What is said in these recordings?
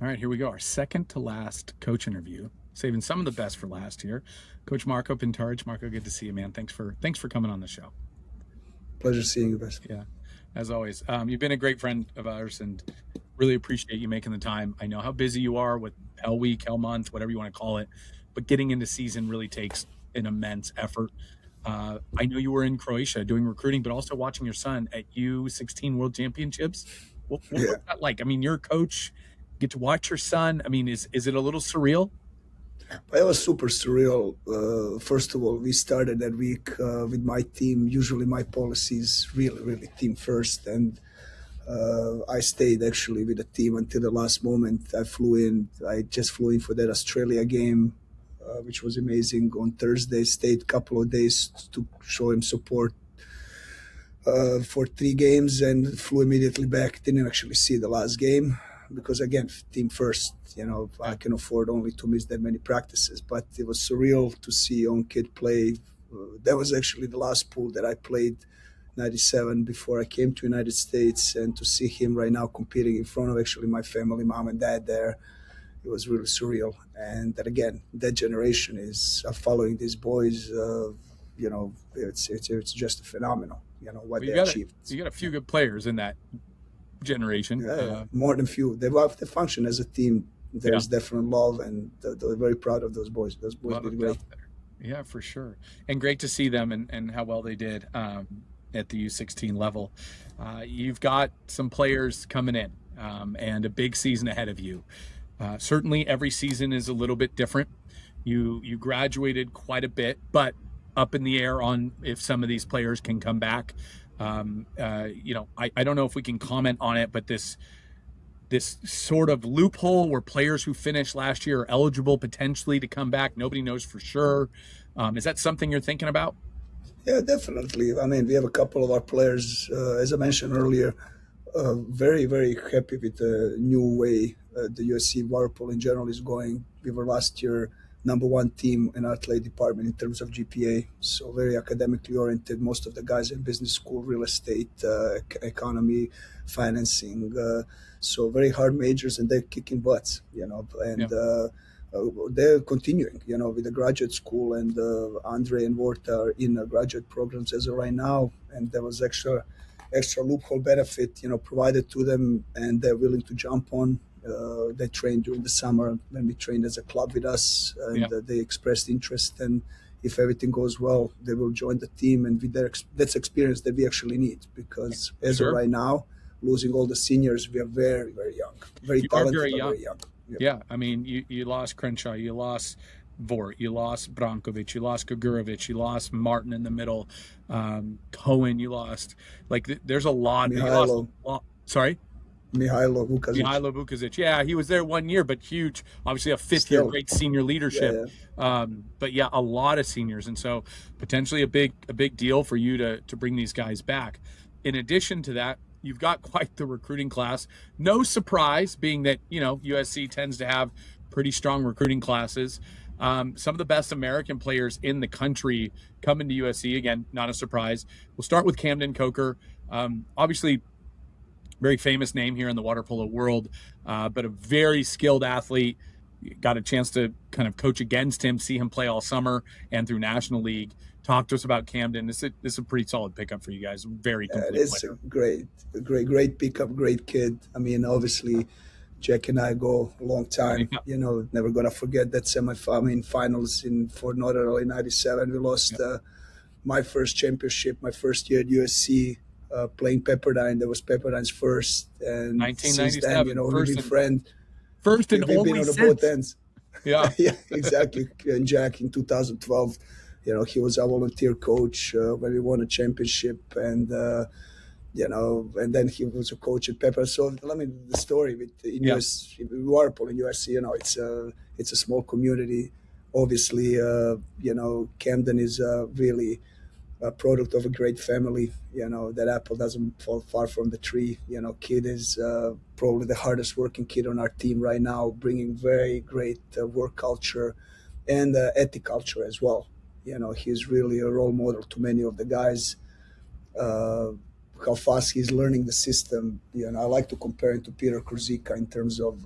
All right, here we go. Our second to last coach interview, saving some of the best for last here. Coach Marco Pintaric. Marco, good to see you, man. Thanks for coming on the show. Pleasure seeing you guys. Yeah, as always. You've been a great friend of ours, and really appreciate you making the time. I know how busy you are with Hell Week, Hell Month, whatever you want to call it, but getting into season really takes an immense effort. I know you were in Croatia doing recruiting, but also watching your son at U16 World Championships. What was Yeah, that like? I mean, you're a coach, get to watch your son. I mean, is it a little surreal? but it was super surreal. First of all, we started that week with my team. Usually, my policy is really team first, and I stayed actually with the team until the last moment. I flew in. I just flew in for that Australia game, which was amazing. On Thursday, stayed a couple of days to show him support for 3 games, and flew immediately back. Didn't actually see the last game because again, team first. I can afford only to miss that many practices. But it was surreal to see young kid play. That was actually the last pool that I played, '97, before I came to United States, and to see him right now competing in front of actually my family, mom and dad there, it was really surreal. And that again, that generation is following these boys. It's just phenomenal. What Well, they achieved. you got a few good players in that generation. Yeah, more than few. They function as a team. Yeah, There's definite love, and they're very proud of those boys. Those a boys lot did of great. depth there. Yeah, for sure. And great to see them and how well they did at the U16 level. You've got some players coming in and a big season ahead of you. Certainly, every season is a little bit different. You graduated quite a bit, but up in the air on if some of these players can come back. I don't know if we can comment on it, but this sort of loophole where players who finished last year are eligible potentially to come back. Nobody knows for sure. Is that something you're thinking about? Yeah, definitely. I mean, we have a couple of our players, as I mentioned earlier, very happy with the new way the USC water polo in general is going. We were last year number one team in our athletic department in terms of GPA, so very academically oriented. Most of the guys in business school, real estate, economy, financing, so very hard majors, and they're kicking butts, Yeah. and. They're continuing, with the graduate school, and Andre and Wart are in graduate programs as of right now, and there was extra loophole benefit, provided to them, and they're willing to jump on. They trained during the summer when we trained as a club with us, Yeah. and they expressed interest. And if everything goes well, they will join the team, and with that's experience that we actually need, because as of Sure. right now, losing all the seniors, we are very young, very You are talented, very but young. very young. Yep. Yeah. I mean, you lost Crenshaw, you lost Vort, you lost Brankovic, you lost Gugurovic, you lost Martin in the middle, Cohen, you lost. Like, there's a lot. You lost Mihailo, a lot. Sorry? Mihailo Vukazic, Mihailo Vukazic. Yeah, he was there 1 year, but huge. Obviously, a fifth year, still, great senior yeah, leadership. yeah. But yeah, a lot of seniors, and so potentially a big deal for you to bring these guys back. In addition to that, you've got quite the recruiting class. No surprise, being that USC tends to have pretty strong recruiting classes. Some of the best American players in the country coming to USC. Again, not a surprise. We'll start with Camden Coker. Obviously, very famous name here in the water polo world, but a very skilled athlete. Got a chance to kind of coach against him, see him play all summer and through National League. Talk to us about Camden. This is a pretty solid pickup for you guys. Very complete It's a player. great pickup, great kid. I mean, obviously, Jack and I go a long time. Yeah, Never gonna forget that finals in Fort Lauderdale '97. We lost yeah. my first championship, my first year at USC. Playing Pepperdine, that was Pepperdine's first, and since then, 1997, we've been friends. first and We've been only on the both since. ends. Yeah, Yeah, exactly. And Jack in 2012, he was our volunteer coach when we won a championship, and then he was a coach at Pepper. So I mean, the story with in yeah, US Warpole in USC, it's a small community. Obviously, Camden is really a product of a great family. That apple doesn't fall far from the tree. Kid is probably the hardest working kid on our team right now, bringing very great work culture and ethic culture as well. He's really a role model to many of the guys. Uh, how fast he's learning the system. I like to compare him to Peter Kurzika in terms of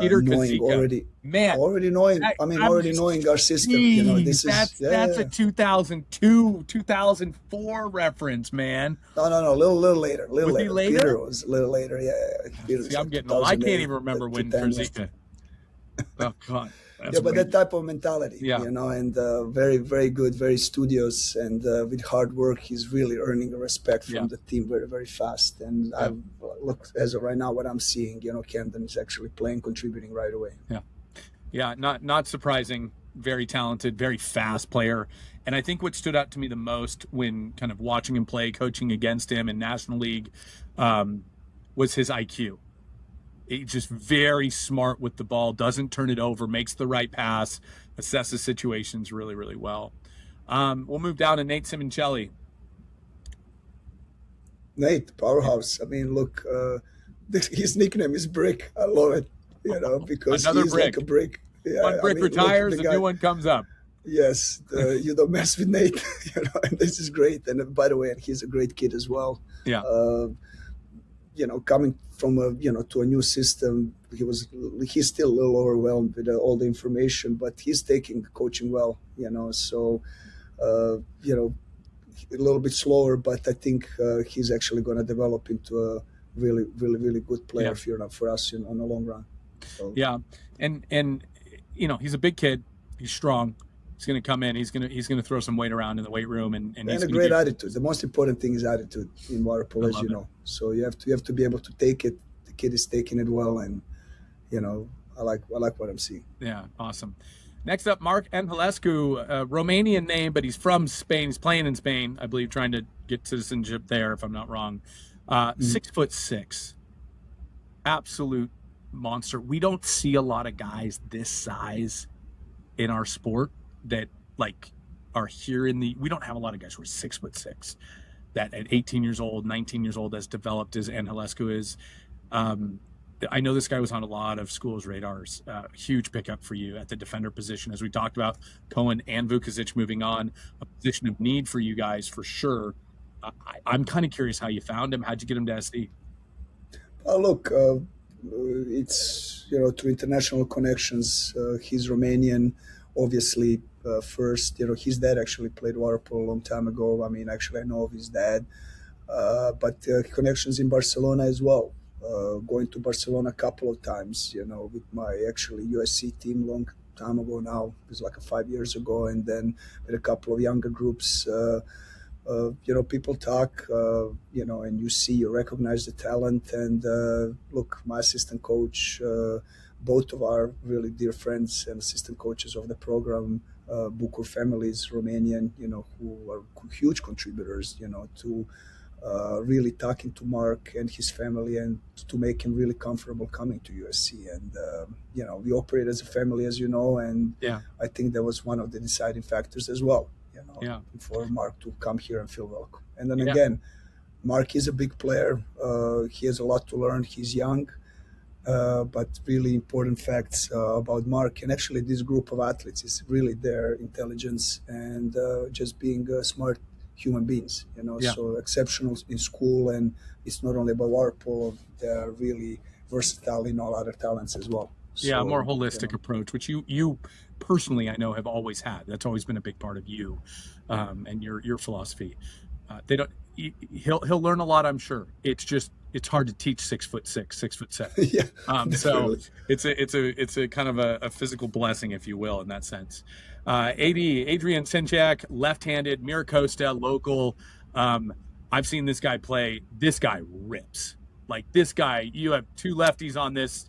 Peter knowing Kazika, man, already knowing. I, I mean, I'm already just, knowing our system. You know, geez, this is that's a 2002, 2004 reference, man. no, a little later, a little Was he later. Peter later? was a little later. Yeah. See, Peter's I'm like getting old. I can't 2008, even remember when 2010 was. Kazika. Oh God, Yeah, that's but way. that type of mentality, Yeah, and very, very good, very studious, and with hard work, he's really earning the respect yeah, from the team very, very fast. And yeah, I look as of right now, what I'm seeing, Camden is actually playing, contributing right away. yeah, yeah. Not surprising. Very talented, very fast player. And I think what stood out to me the most when kind of watching him play, coaching against him in National League, um, was his IQ. He's just very smart with the ball, doesn't turn it over, makes the right pass, assesses situations really, really well. We'll move down to Nate Simoncelli. Nate, powerhouse. I mean, look, his nickname is Brick. I love it, because Another he's like a brick. brick. One Yeah, I brick mean, look, the retires, a new guy. one comes up. Yes, you don't mess with Nate, and this is great. And by the way, he's a great kid as well. Yeah, Uh, coming from to a new system, he's still a little overwhelmed with all the information, but he's taking coaching well. So you know, a little bit slower, but I think he's actually going to develop into a really, really, really good yeah, player for us on the long run. So yeah. And he's a big kid. He's strong. He's going to come in. He's going to throw some weight around in the weight room, and he's and a going to great be. attitude. The most important thing is attitude in water I polo, as you love it. know. So you have to be able to take it. The kid is taking it well, and I like what I'm seeing. Yeah, awesome. Next up, Mark Angelescu, a Romanian name, but he's from Spain. He's playing in Spain, I believe, trying to get citizenship there, if I'm not wrong. Mhm. 6'6", absolute monster. We don't see a lot of guys this size in our sport that like are here in the. We don't have a lot of guys who are 6'6", that at 18 years old, 19 years old, as developed as Angelescu is. Um, I know this guy was on a lot of schools' radars. Huge pickup for you at the defender position, as we talked about. Cohen and Vukovic moving on, a position of need for you guys for sure. I'm kind of curious how you found him. How'd you get him to SD? Look, it's through international connections. He's Romanian, obviously. First, his dad actually played water polo a long time ago. I mean, actually, I know of his dad, but connections in Barcelona as well. Going to Barcelona a couple of times, with my actually USC team long time ago now. It was like 5 years ago, and then with a couple of younger groups. People talk, and you see, you recognize the talent. And look, my assistant coach, both of our really dear friends and assistant coaches of the program, Bucur families, Romanian, who are huge contributors, to really talking to Mark and his family and to make him really comfortable coming to USC. And, we operate as a family, as you know, and Yeah, I think that was one of the deciding factors as well, yeah, for Mark to come here and feel welcome. And then yeah, again, Mark is a big player. He has a lot to learn. He's young. But really important facts about Mark and actually this group of athletes is really their intelligence and just being smart human beings. yeah. So exceptional in school, and it's not only about water polo; they're really versatile in all other talents as well. Yeah, a more So holistic approach, which you personally I know have always had. That's always been a big part of you, and your philosophy. They don't. He'll learn a lot, I'm sure. It's hard to teach 6'6", 6'7". yeah, So definitely. it's a kind of a physical blessing, if you will, in that sense. AD Adrian Senchak, left-handed, Miracosta, local. Um, I've seen this guy play. This guy rips. Like this guy, you have two lefties on this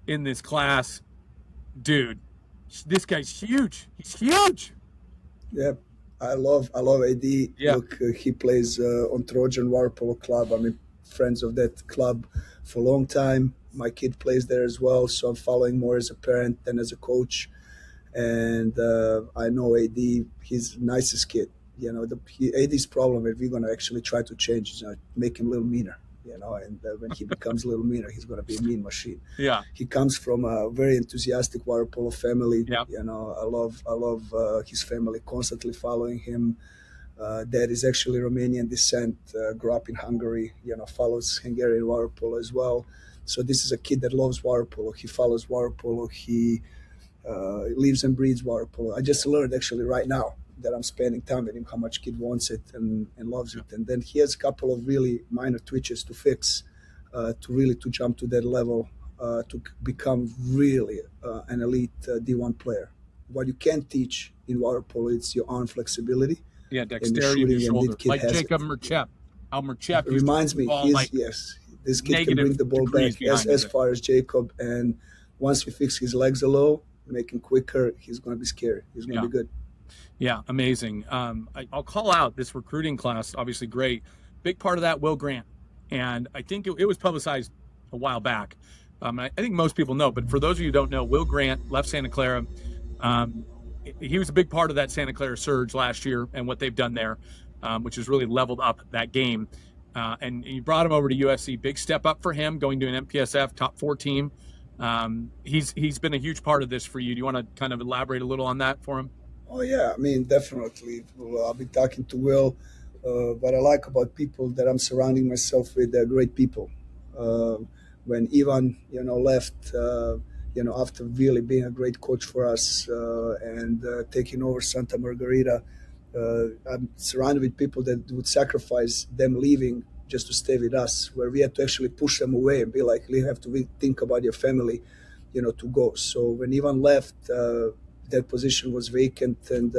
in this class, dude. This guy's huge. He's huge. Yeah, I love AD. Yeah, Look, he plays on Trojan Water Polo Club. I mean, friends of that club for a long time. My kid plays there as well, so I'm following more as a parent than as a coach. And I know AD. He's the nicest kid. AD's problem, if we're gonna actually try to change, is make him a little meaner. And when he becomes a little meaner, he's gonna be a mean machine. yeah, He comes from a very enthusiastic water polo family. yeah, I love his family, constantly following him. Dad is actually Romanian descent, grew up in Hungary. Follows Hungarian water polo as well. So this is a kid that loves water polo. He follows water polo. He lives and breathes water polo. I just learned actually right now that I'm spending time with him how much kid wants it and loves Yeah. it. And then he has a couple of really minor twitches to fix to really to jump to that level to become really an elite D1 player. What you can't teach in water polo is your arm flexibility Yeah, and your dexterity of your shooting, and this shoulder, kid like has Jacob it. Merchep. How Merchep It used to bring reminds the me, ball like this kid can bring negative the ball degrees back behind as with it. far as Jacob, and once we fix his legs a little, make him quicker, he's going to be scary. He's going to Yeah. be good. Yeah, amazing. I'll call out this recruiting class, obviously great. Big part of that, Will Grant. And I think it was publicized a while back. I think most people know, but for those of you who don't know, Will Grant left Santa Clara. Um, he was a big part of that Santa Clara surge last year and what they've done there, which has really leveled up that game. And you brought him over to USC. Big step up for him, going to an MPSF top 4 team. He's been a huge part of this for you. Do you want to kind of elaborate a little on that for him? Oh yeah, I mean definitely. Well, I'll be talking to Will. What I like about people that I'm surrounding myself with, they're great people. Uh, when Ivan, left, after really being a great coach for us and taking over Santa Margarita, I'm surrounded with people that would sacrifice them leaving just to stay with us, where we had to actually push them away and be like, you have to think about your family, to go. So when Ivan left, that position was vacant, and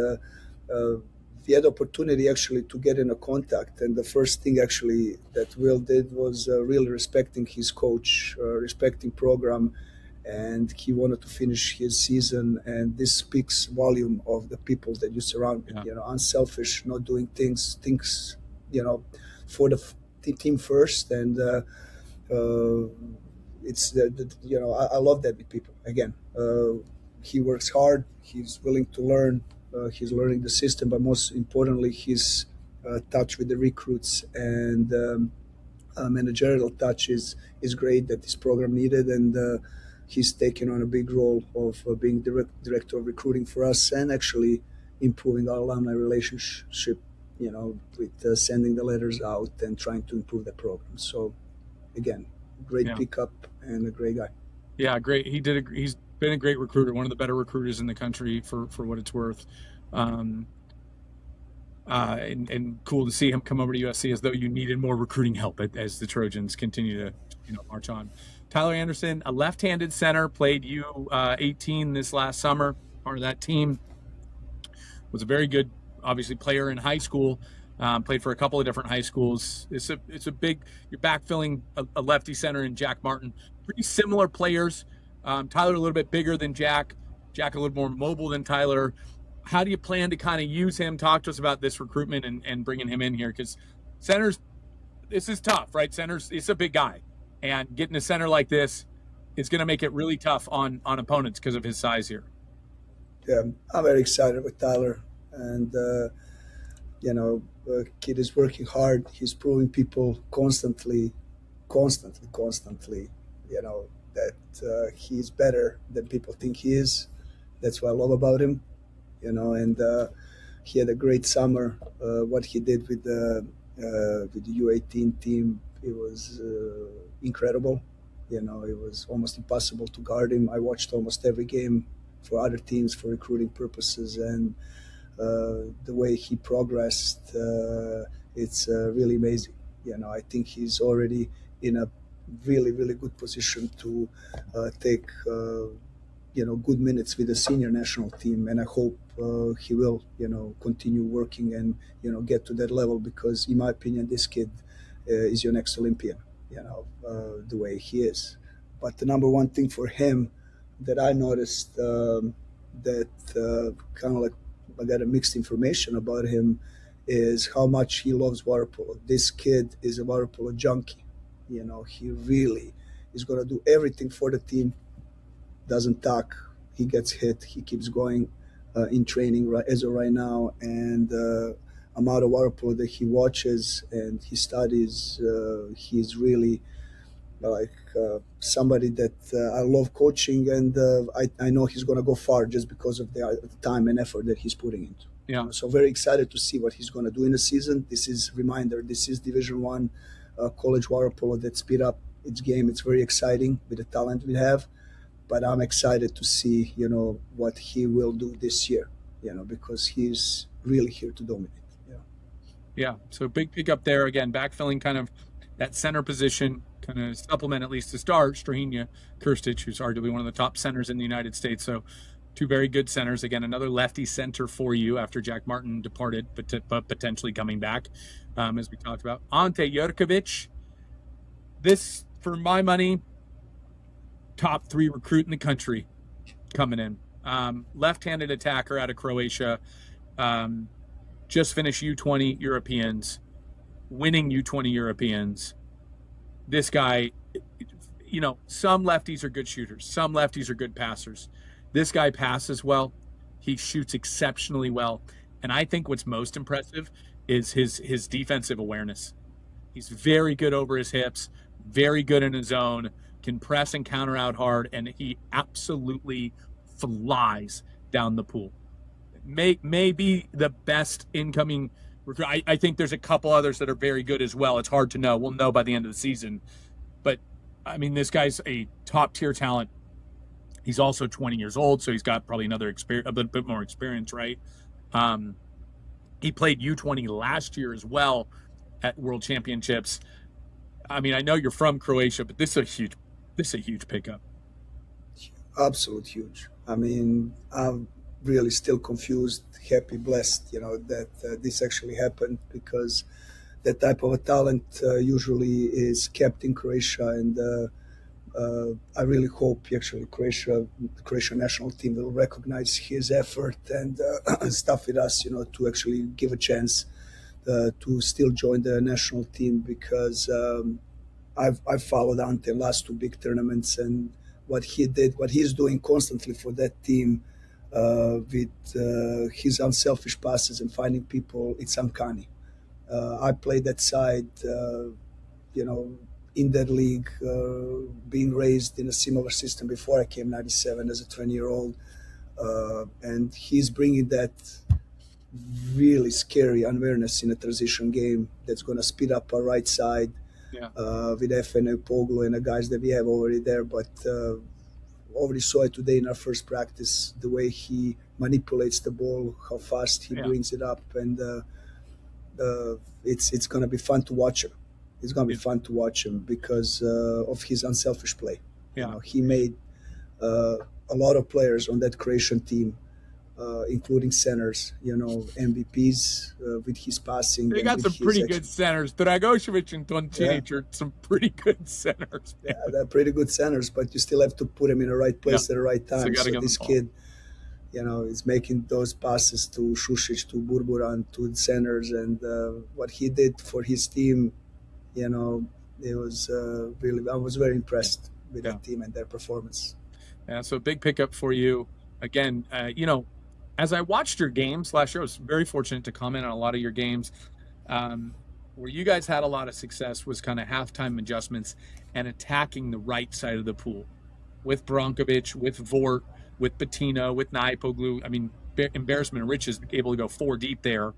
we had opportunity actually to get in a contact. And the first thing actually that Will did was really respecting his coach, respecting program, and he wanted to finish his season. And this speaks volume of the people that you surround with. Yeah. Unselfish, not doing things, for the team first. And uh, it's I love that with people. Again, he works hard. He's willing to learn. He's learning the system, but most importantly, he's touch with the recruits and managerial touch is great that this program needed, and he's taken on a big role of being director of recruiting for us and actually improving our alumni relationship. With sending the letters out and trying to improve the program. So again, great Yeah. pickup and a great guy. Yeah, great. He's been a great recruiter, one of the better recruiters in the country for what it's worth. Um, and cool to see him come over to USC as though you needed more recruiting help as the Trojans continue to march on. Tyler Anderson, a left-handed center, played U18 this last summer, part of that team. Was a very good, obviously, player in high school. Played for a couple of different high schools. It's a big. You're backfilling a lefty center in Jack Martin. Pretty similar players. Tyler a little bit bigger than Jack. Jack a little more mobile than Tyler. How do you plan to kind of use him? Talk to us about this recruitment and bringing him in here, because centers, this is tough, right? Centers, it's a big guy, and getting a center like this is going to make it really tough on opponents because of his size here. Yeah, I'm very excited with Tyler, and kid is working hard. He's proving people constantly. That he's better than people think he is. That's what I love about him. And he had a great summer. What he did with the U18 team, it was incredible. It was almost impossible to guard him. I watched almost every game for other teams for recruiting purposes, and the way he progressed, it's really amazing. I think he's already in a really, really good position to take good minutes with the senior national team, and I hope he will continue working and get to that level, because in my opinion this kid is your next Olympian. The way he is. But the number one thing for him that I noticed, that kind of like I got a mixed information about him, is how much he loves water polo. This kid is a water polo junkie. He really is going to do everything for the team. Doesn't talk. He gets hit. He keeps going in training as of right now, and amount of water polo that he watches and he studies. He's really like somebody that I love coaching, and I know he's going to go far just because of the time and effort that he's putting into. Yeah. So very excited to see what he's going to do in the season. This is reminder. This is Division One college water polo that speed up its game. It's very exciting with the talent we have, but I'm excited to see, what he will do this year, because he's really here to dominate. Yeah. Yeah. So big pickup there again, backfilling kind of that center position, kind of supplement at least to start Strahina Kirstic, who's arguably one of the top centers in the United States. So two very good centers. Again, another lefty center for you after Jack Martin departed, but potentially coming back, as we talked about. Ante Jurkovic, this, for my money, top 3 recruit in the country coming in. Left-handed attacker out of Croatia. Just finished U20 Europeans, winning U20 Europeans. This guy, some lefties are good shooters. Some lefties are good passers. This guy passes well. He shoots exceptionally well. And I think what's most impressive is his defensive awareness. He's very good over his hips, very good in his zone, can press and counter out hard, and he absolutely flies down the pool. May be the best incoming recruit. I think there's a couple others that are very good as well. It's hard to know. We'll know by the end of the season. But, I mean, this guy's a top-tier talent. He's also 20 years old, so he's got probably a bit more experience, right? He played U20 last year as well at World Championships. I mean, I know you're from Croatia, but this is a huge pickup. Absolute huge. I mean, I'm really still confused, happy, blessed, that this actually happened, because that type of a talent usually is kept in Croatia, and I really hope actually the Croatian national team will recognize his effort and stuff with us, to actually give a chance to still join the national team, because I've followed Ante in last 2 big tournaments, and what he's doing constantly for that team with his unselfish passes and finding people, it's uncanny. I played that side, in that league, being raised in a similar system before I came 97 as a 20-year-old. And he's bringing that really scary awareness in a transition game that's going to speed up our right side, Yeah. With FN Poglu and the guys that we have already there. But already saw it today in our first practice, the way he manipulates the ball, how fast he brings it up, and it's going to be fun to watch him. It's going to be fun to watch him because of his unselfish play. Yeah. He made a lot of players on that Croatian team, including centers, MVPs with his passing. They got some pretty good centers. Dragošević and Tontinić are some pretty good centers. Yeah, they're pretty good centers, but you still have to put them in the right place at the right time. So this kid, is making those passes to Šušić, to Burburan, to the centers, and what he did for his team, it was really. I was very impressed with the team and their performance. Yeah, so big pickup for you. Again, as I watched your games last year, I was very fortunate to comment on a lot of your games. Where you guys had a lot of success was kind of halftime adjustments and attacking the right side of the pool with Brankovic, with Vort, with Patino, with Naipoglu. I mean, embarrassment of riches, able to go 4 deep there.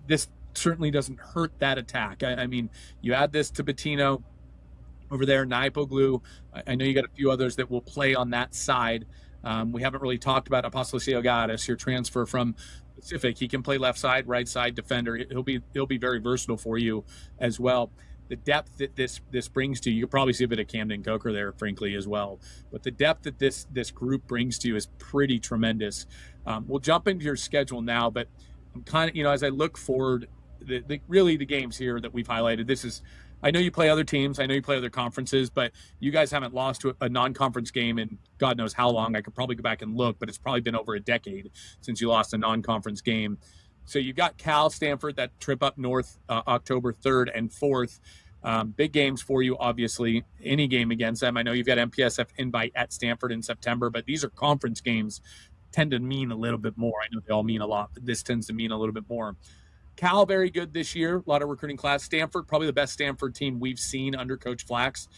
This certainly doesn't hurt that attack. I mean, you add this to Patino over there, Naipoglu. I know you got a few others that will play on that side. We haven't really talked about Apostolos Iogadis, your transfer from Pacific. He can play left side, right side, defender. He'll be very versatile for you as well. The depth that this brings to you, you'll probably see a bit of Camden Coker there, frankly, as well. But the depth that this group brings to you is pretty tremendous. We'll jump into your schedule now, but I'm kind of, as I look forward, really the games here that we've highlighted, this is, I know you play other teams, I know you play other conferences, but you guys haven't lost to a non-conference game in God knows how long. I could probably go back and look, but it's probably been over a decade since you lost a non-conference game. So you've got Cal, Stanford, that trip up north, October 3rd and 4th. Big games for you, obviously. Any game against them. I know you've got MPSF invite at Stanford in September, but these are conference games, tend to mean a little bit more. I know they all mean a lot, but this tends to mean a little bit more. Cal, very good this year. A lot of recruiting class. Stanford, probably the best Stanford team we've seen under Coach Flax.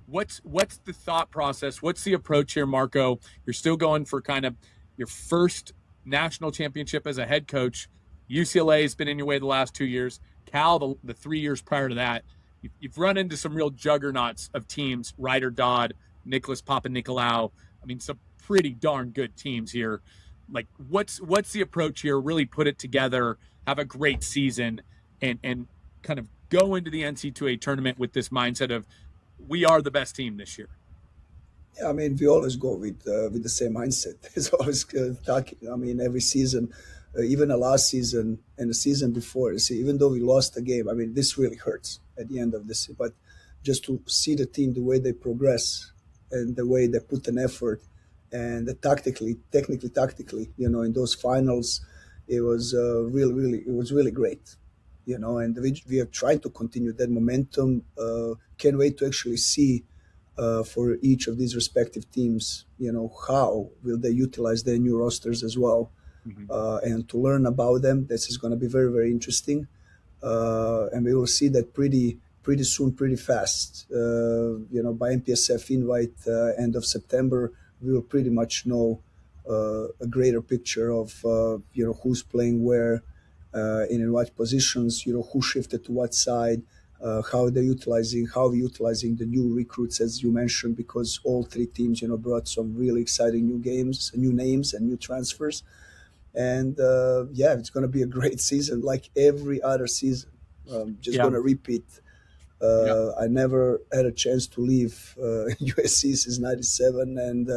What's the thought process? What's the approach here, Marco? You're still going for kind of your first national championship as a head coach. UCLA has been in your way the last 2 years. Cal, the 3 years prior to that. you've run into some real juggernauts of teams: Ryder Dodd, Nicholas Papanikolaou. I mean, some pretty darn good teams here. Like, what's the approach here? Really put it together, have a great season, and kind of go into the NC2A tournament with this mindset of we are the best team this year. Yeah, I mean, we always go with the same mindset. It's always talking. I mean, every season, even the last season and the season before. See, even though we lost the game, I mean, this really hurts at the end of this. But just to see the team, the way they progress and the way they put an effort, and the tactically, in those finals, it was it was really great. And we are trying to continue that momentum. Can't wait to actually see for each of these respective teams, how will they utilize their new rosters as well, Mm-hmm. and to learn about them. This is going to be very, very interesting, and we will see that pretty soon, pretty fast. By MPSF invite end of September, we will pretty much know a greater picture of who's playing where, in what positions, who shifted to what side, how we're utilizing the new recruits, as you mentioned, because all three teams, brought some really exciting new games, new names, and new transfers. And yeah, it's going to be a great season, like every other season. Just Yeah, going to repeat. yeah, I never had a chance to leave USC since '97, and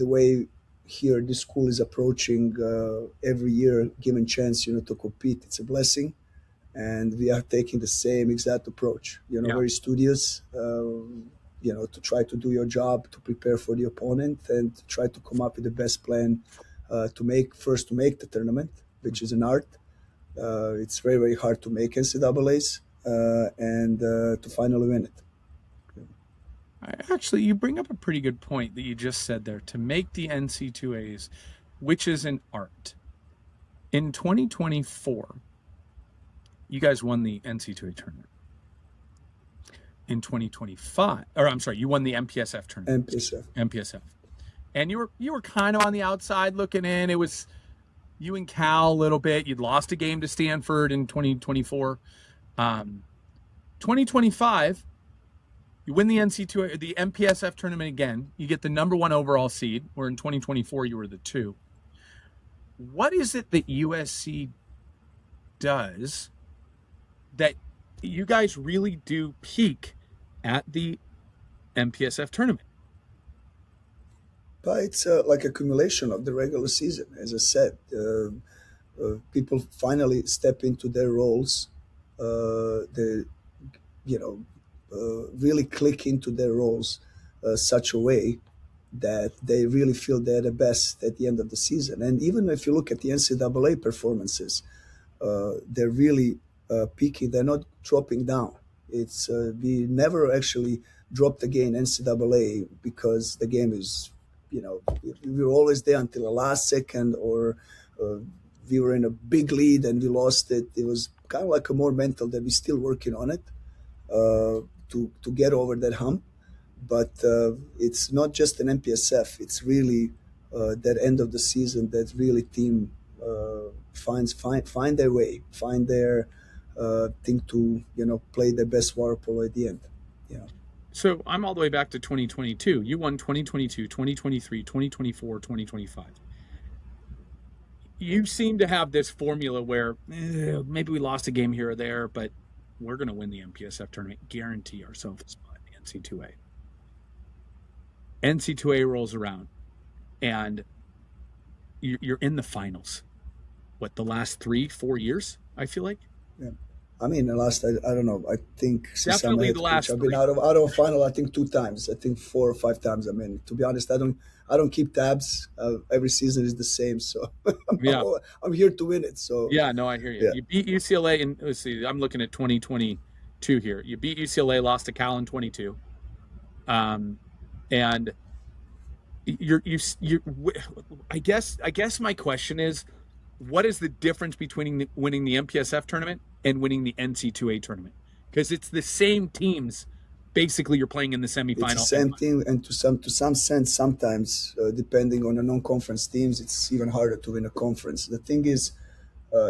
the way here this school is approaching every year, given chance, to compete, it's a blessing, and we are taking the same exact approach. yeah. Very studious. To try to do your job, to prepare for the opponent, and to try to come up with the best plan to make the tournament, which is an art. It's very, very hard to make NCAA's, and to finally win it. Actually, you bring up a pretty good point that you just said there. To make the NC2As, which is an art. In 2024, you guys won the NC2A tournament. In 2025, or I'm sorry, you won the MPSF tournament. MPSF. MPSF. And you were kind of on the outside looking in. It was you and Cal a little bit. You'd lost a game to Stanford in 2024. 2025, you win the NC2, the MPSF tournament again. You get the number 1 overall seed, where in 2024 you were the 2. What is it that USC does that you guys really do peak at the MPSF tournament? But it's like accumulation of the regular season. As I said, people finally step into their roles. They, really click into their roles such a way that they really feel they're the best at the end of the season. And even if you look at the NCAA performances, they're really peaking. They're not dropping down. It's we never actually dropped again NCAA because the game is, we were always there until the last second, or uh, we were in a big lead and we lost it. It was kind of like a more mental that we're still working on it to get over that hump. But it's not just an MPSF. It's really that end of the season that really team find their way, find their thing to play their best water polo at the end. Yeah. So I'm all the way back to 2022. You won 2022, 2023, 2024, 2025. You seem to have this formula where maybe we lost a game here or there, but we're going to win the MPSF tournament, guarantee ourselves a spot in the NC2A. NC2A rolls around, and you're in the finals. What, the last 3-4 years? I feel like. Yeah. I mean, the last I don't know. I think since I'm a Definitely head the coach, last I've been 3. out of a final. I think 2 times. I think 4 or 5 times. I mean, to be honest, I don't keep tabs. Every season is the same, so Yeah, I'm here to win it. So yeah. No, I hear you. yeah, You beat UCLA, and let's see. I'm looking at 2022 here. You beat UCLA, lost to Cal in 22, and you're. I guess my question is, what is the difference between winning the MPSF tournament and winning the NC2A tournament? Because it's the same teams. Basically, you're playing in the it's the semifinal. same thing, and to some sense, sometimes depending on the non-conference teams, it's even harder to win a conference. The thing is,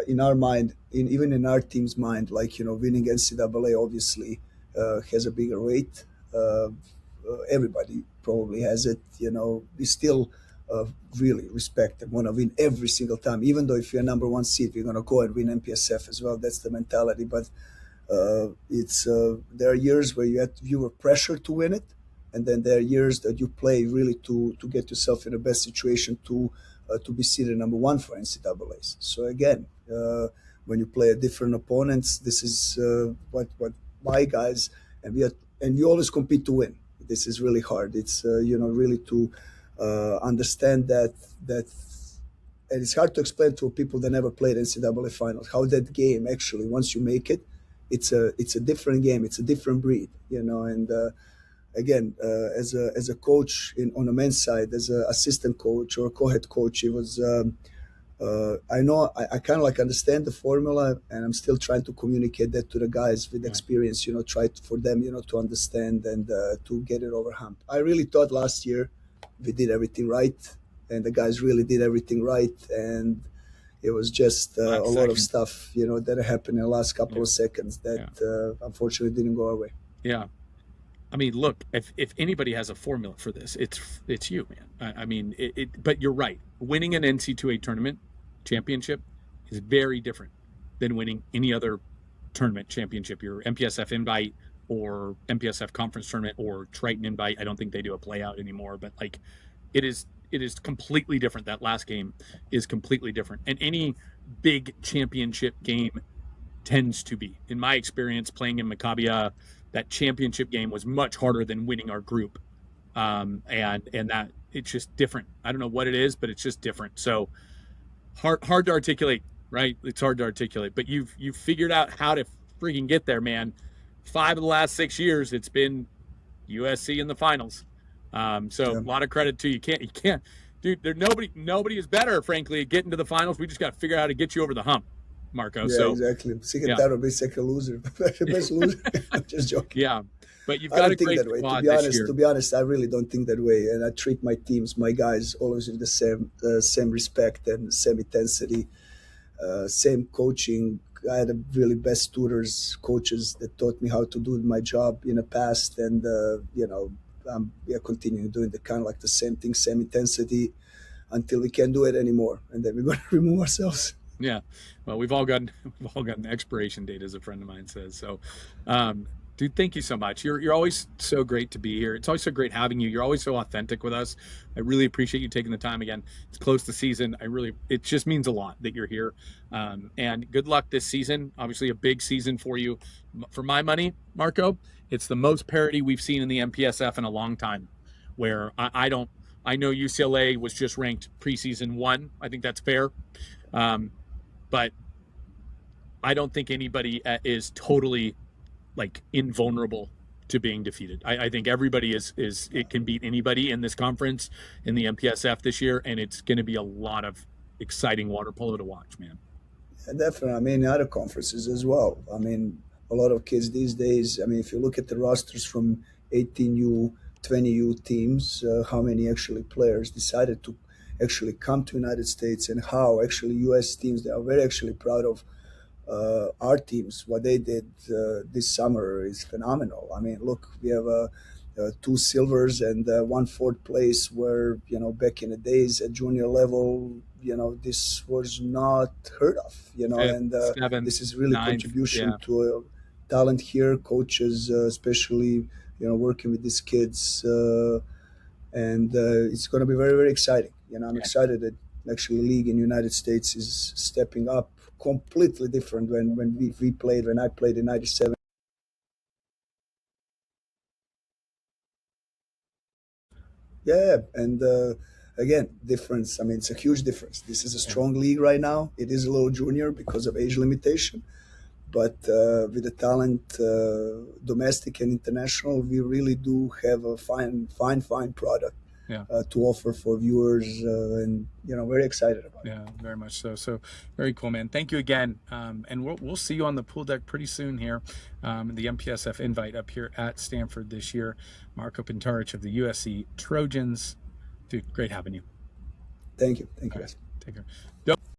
in our mind, even in our team's mind, like winning NCAA obviously has a bigger weight. Everybody probably has it. We still really respect and want to win every single time. Even though if you're number one seed, we're going to go and win MPSF as well. That's the mentality. But it's there are years where you were pressured to win it, and then there are years that you play really to get yourself in the best situation to be seeded number one for NCAA's. So again, when you play a different opponents, this is what my guys and we always compete to win. This is really hard. It's really to understand that and it's hard to explain to people that never played NCAA finals how that game actually once you make it, it's a different game. It's a different breed, and again, as a coach on the men's side, as an assistant coach or a co-head coach, it was. I know I kind of like understand the formula, and I'm still trying to communicate that to the guys with experience. For them, to understand and to get it over hump. I really thought last year we did everything right, and the guys really did everything right, and it was just a lot of stuff, that happened in the last couple of seconds that unfortunately didn't go our way. Yeah. I mean, look, if anybody has a formula for this, it's you, man. I mean, but you're right. Winning an NC2A tournament championship is very different than winning any other tournament championship. Your MPSF invite or MPSF conference tournament or Triton invite. I don't think they do a play out anymore, but like it is completely different. That last game is completely different. And any big championship game tends to be, in my experience playing in Maccabia, that championship game was much harder than winning our group. And that it's just different. I don't know what it is, but it's just different. So hard to articulate, right? It's hard to articulate, but you've figured out how to freaking get there, man. 5 of the last 6 years, it's been USC in the finals. So a lot of credit to you. You can't, dude. Nobody is better, frankly, at getting to the finals. We just got to figure out how to get you over the hump, Marco. Yeah, so exactly. Second title, be second loser, best loser. I'm just joking. Yeah, but you've got a great squad this year. To be honest, I really don't think that way, and I treat my teams, my guys, always with the same respect and same intensity, same coaching. I had the really best tutors, coaches that taught me how to do my job in the past, and we are continuing doing the kind of like the same thing, same intensity, until we can't do it anymore, and then we're going to remove ourselves. Yeah, well, we've all got an expiration date, as a friend of mine says. So, dude, thank you so much. You're always so great to be here. It's always so great having you. You're always so authentic with us. I really appreciate you taking the time again. It's close to season. It just means a lot that you're here. And good luck this season. Obviously, a big season for you. For my money, Marco, it's the most parity we've seen in the MPSF in a long time. Where I know UCLA was just ranked preseason 1. I think that's fair. But I don't think anybody is totally like invulnerable to being defeated. I think everybody is it can beat anybody in this conference in the MPSF this year, and it's going to be a lot of exciting water polo to watch, man. Yeah, definitely. I mean, other conferences as well. I mean, a lot of kids these days. I mean, if you look at the rosters from 18U, 20U teams, how many actually players decided to actually come to United States, and how actually U.S. teams, they are very actually proud of our teams. What they did this summer is phenomenal. I mean, look, we have 2 silvers and 1 fourth place, where back in the days at junior level, this was not heard of. And Seventh, this is really ninth, contribution to talent here, coaches, especially working with these kids. And it's going to be very, very exciting. I'm excited that actually league in the United States is stepping up, completely different when I played in '97. Yeah, and again, difference. I mean, it's a huge difference. This is a strong league right now. It is a little junior because of age limitation, but with the talent, domestic and international, we really do have a fine product to offer for viewers, and very excited about it. Yeah, very much so. So very cool, man. Thank you again, and we'll see you on the pool deck pretty soon here. The MPSF invite up here at Stanford this year. Marco Pintaric of the USC Trojans. Dude, great having you. Thank you, guys. Take care.